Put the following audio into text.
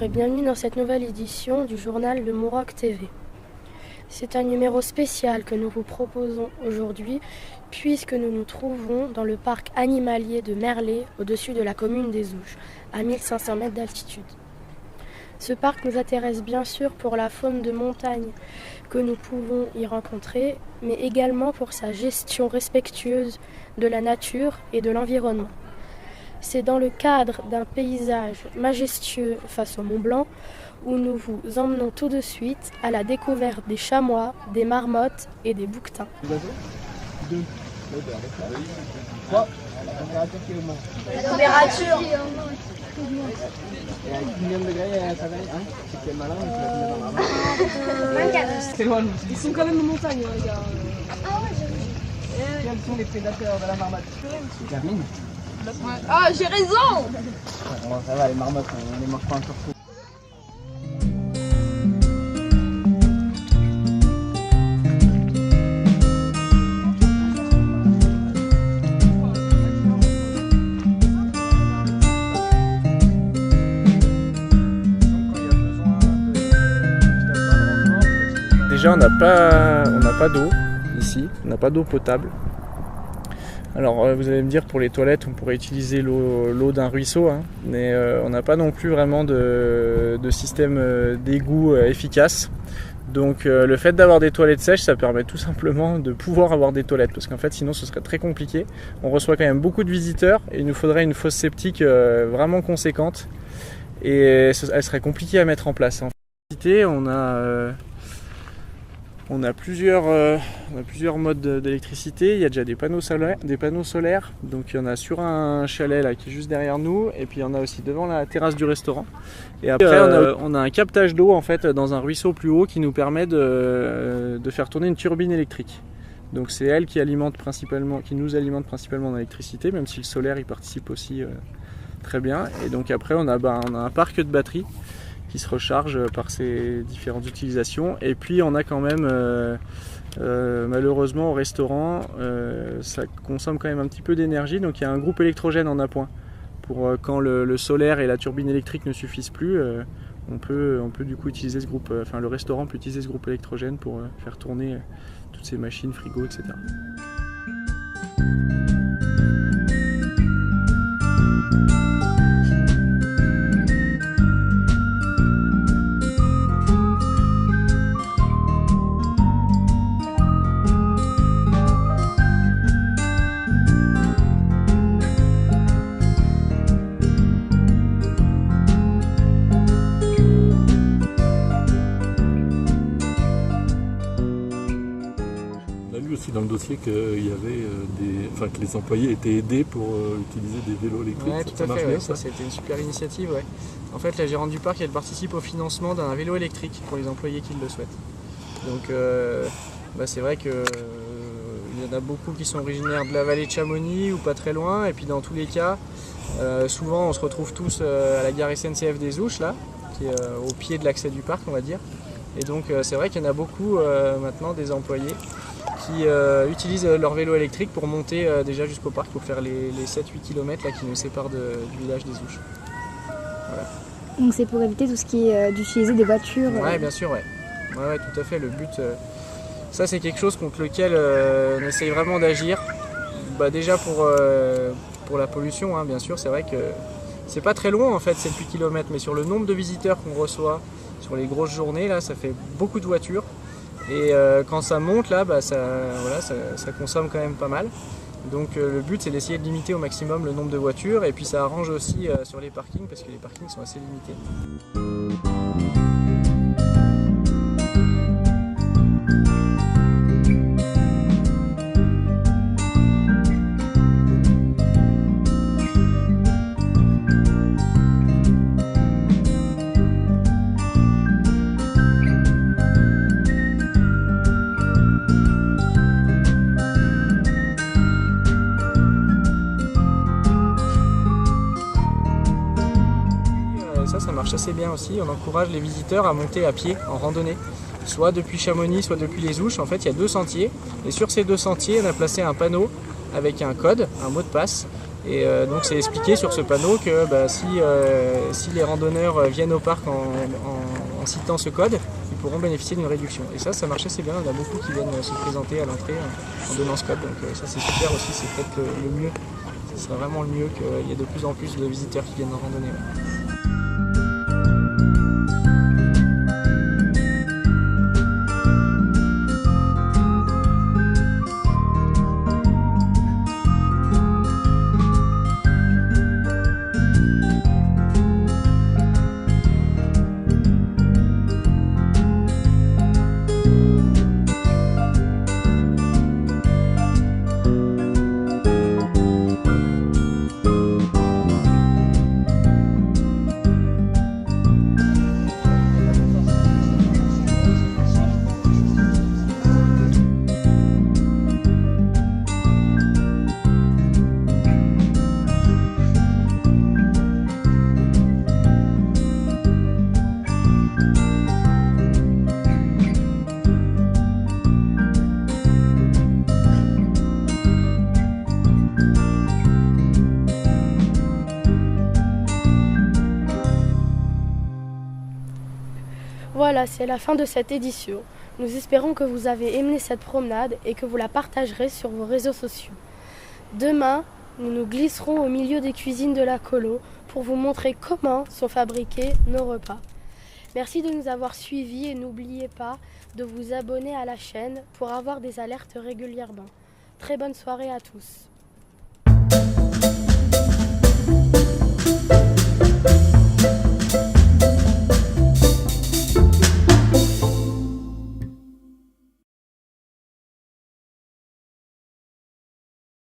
et bienvenue dans cette nouvelle édition du journal Le Mouroc TV. C'est un numéro spécial que nous vous proposons aujourd'hui puisque nous nous trouvons dans le parc animalier de Merlet au-dessus de la commune des Ouches, à 1500 mètres d'altitude. Ce parc nous intéresse bien sûr pour la faune de montagne que nous pouvons y rencontrer, mais également pour sa gestion respectueuse de la nature et de l'environnement. C'est dans le cadre d'un paysage majestueux face au Mont Blanc où nous vous emmenons tout de suite à la découverte des chamois, des marmottes et des bouquetins. 2. 3. La température. Et à combien de degrés ça va aller, hein? Si tu es malin, tu vas te mettre dans la main. 24. C'est loin. Ils sont quand même en montagne, hein, les gars. Ah ouais, j'avoue. Quels sont les prédateurs de la marmotte? Carmine. Ah, j'ai raison! Bon, ça va, les marmottes, on les mange pas encore trop. Déjà, on n'a pas d'eau ici, on n'a pas d'eau potable. Alors vous allez me dire, pour les toilettes on pourrait utiliser l'eau d'un ruisseau, hein, mais on n'a pas non plus vraiment de système d'égout efficace. Donc le fait d'avoir des toilettes sèches, ça permet tout simplement de pouvoir avoir des toilettes, parce qu'en fait sinon ce serait très compliqué. On reçoit quand même beaucoup de visiteurs et il nous faudrait une fosse septique vraiment conséquente et elle serait compliquée à mettre en place. En fait, on a plusieurs modes d'électricité. Il y a déjà des panneaux solaires. Donc il y en a sur un chalet là qui est juste derrière nous, et puis il y en a aussi devant la terrasse du restaurant. Et après on a un captage d'eau en fait dans un ruisseau plus haut qui nous permet de faire tourner une turbine électrique. Donc c'est elle qui nous alimente principalement dans l'électricité, même si le solaire y participe aussi très bien. Et donc après on a un parc de batteries qui se recharge par ces différentes utilisations. Et puis on a quand même malheureusement au restaurant ça consomme quand même un petit peu d'énergie, donc il y a un groupe électrogène en appoint pour quand le solaire et la turbine électrique ne suffisent plus, on peut du coup utiliser ce groupe, le restaurant peut utiliser ce groupe électrogène pour faire tourner toutes ces machines, frigo, etc. Dans le dossier qu'il y avait que les employés étaient aidés pour utiliser des vélos électriques. Ouais, tout à fait, ouais. Ça c'était une super initiative. Ouais. En fait, la gérante du parc, elle participe au financement d'un vélo électrique pour les employés qui le souhaitent. Donc c'est vrai qu'il y en a beaucoup qui sont originaires de la vallée de Chamonix ou pas très loin, et puis dans tous les cas, souvent on se retrouve tous à la gare SNCF des Ouches, là, qui est au pied de l'accès du parc, on va dire. Et donc c'est vrai qu'il y en a beaucoup maintenant des employés qui utilisent leur vélo électrique pour monter déjà jusqu'au parc, pour faire les 7-8 km là, qui nous séparent du village des Ouches. Voilà. Donc c'est pour éviter tout ce qui est d'utiliser des voitures. Ouais, bien sûr, ouais. Ouais, tout à fait. Le but, ça c'est quelque chose contre lequel on essaye vraiment d'agir. Déjà pour la pollution, hein, bien sûr, c'est vrai que c'est pas très loin en fait, 7-8 km, mais sur le nombre de visiteurs qu'on reçoit sur les grosses journées, là, ça fait beaucoup de voitures. Et quand ça monte là, ça consomme quand même pas mal. Donc le but c'est d'essayer de limiter au maximum le nombre de voitures, et puis ça arrange aussi sur les parkings parce que les parkings sont assez limités. Ça marche assez bien aussi. On encourage les visiteurs à monter à pied en randonnée, soit depuis Chamonix, soit depuis les Ouches. En fait, il y a 2 sentiers, et sur ces 2 sentiers, on a placé un panneau avec un code, un mot de passe, Et donc c'est expliqué sur ce panneau que si les randonneurs viennent au parc en citant ce code, ils pourront bénéficier d'une réduction. Et ça marche assez bien, il y en a beaucoup qui viennent se présenter à l'entrée en donnant ce code, donc ça c'est super aussi, c'est peut-être le mieux. Ce serait vraiment le mieux qu'il y ait de plus en plus de visiteurs qui viennent en randonnée. Voilà, c'est la fin de cette édition. Nous espérons que vous avez aimé cette promenade et que vous la partagerez sur vos réseaux sociaux. Demain, nous nous glisserons au milieu des cuisines de la colo pour vous montrer comment sont fabriqués nos repas. Merci de nous avoir suivis et n'oubliez pas de vous abonner à la chaîne pour avoir des alertes régulièrement. Très bonne soirée à tous.